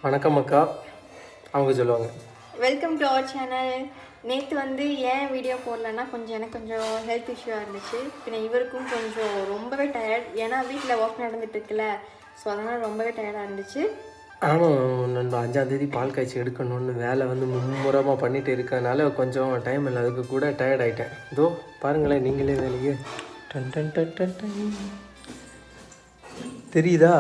வணக்கம் அக்கா. அவங்க சொல்லுவாங்க. Welcome to our channel. நேற்று வந்து ஏன் வீடியோ போடலன்னா எனக்கு கொஞ்சம் ஹெல்த் இஷ்யூவாக இருந்துச்சு. பின்ன இவருக்கும் கொஞ்சம் ரொம்பவே டயர்ட். ஏன்னா வீட்டில் ஒர்க் நடந்துட்டு இருக்குல்ல, ஸோ அதனால் ரொம்பவே டயர்டாக இருந்துச்சு. ஆமாம் நண்பா, 5ஆந்தேதி பால் காய்ச்சி எடுக்கணும்னு வேலை வந்து மும்முரமாக பண்ணிட்டு இருக்கனால கொஞ்சம் டைம் இல்லை. அதுக்கு கூட டயர்ட் ஆகிட்டேன். இதோ பாருங்களேன் நீங்களே வேலையே. Done done done done done. தெரியுதா?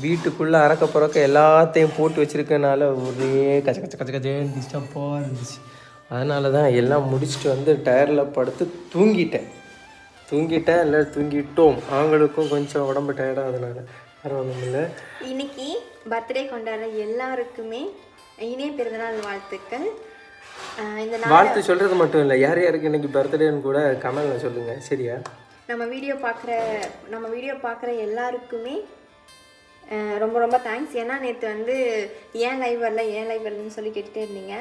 வீட்டுக்குள்ளே அறக்க புறக்க எல்லாத்தையும் போட்டு வச்சுருக்கனால ஒரே கச்ச கச்ச கச்ச கச்சேன்னு டிஸ்டர்பாக இருந்துச்சு. அதனால தான் எல்லாம் முடிச்சுட்டு வந்து டயரில் படுத்து தூங்கிட்டேன். இல்லை தூங்கிட்டோம். அவங்களுக்கும் கொஞ்சம் உடம்பு டயர்டாக, அதனால வேறு ஒன்றும் இல்லை. இன்னைக்கு பர்த்டே கொண்டாடுற எல்லாருக்குமே இனிய பிறந்தநாள் வாழ்த்துக்கள். இந்த வாழ்த்து சொல்கிறது மட்டும் இல்லை, யார் யாருக்கு இன்னைக்கு பர்த்டேன்னு கூட கமெண்ட்ல சொல்லுங்கள், சரியா? நம்ம வீடியோ பார்க்குற எல்லாருக்குமே ரொம்ப ரொம்ப தேங்க்ஸ். ஏன்னா நேற்று வந்து ஏன் லைவ் வரலன்னு சொல்லி கேட்டுகிட்டே இருந்தீங்க.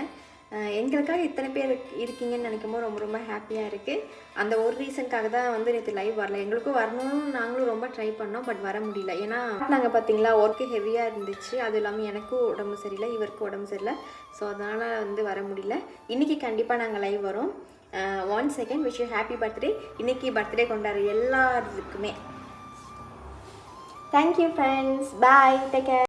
எங்களுக்காக இத்தனை பேர் இருக்கீங்கன்னு நினைக்கும் போது ரொம்ப ரொம்ப ஹாப்பியாக இருக்குது. அந்த ஒரு ரீசனுக்காக தான் வந்து நேற்று லைவ் வரல. எங்களுக்கும் வரணும்னு நாங்களும் ரொம்ப ட்ரை பண்ணோம், பட் வர முடியல. ஏன்னா நாங்கள் பார்த்தீங்களா ஒர்க்கு ஹெவியாக இருந்துச்சு. அது இல்லாமல் எனக்கும் உடம்பு சரியில்லை, இவருக்கும் உடம்பு சரியில்லை. ஸோ அதனால் வந்து வர முடியல. இன்றைக்கி கண்டிப்பாக நாங்கள் லைவ் வரோம். One second, wish you happy birthday. இன்றைக்கி பர்த்டே கொண்டாடுற எல்லாருக்குமே தேங்க்யூ ஃப்ரெண்ட்ஸ். பாய், டேக் கேர்.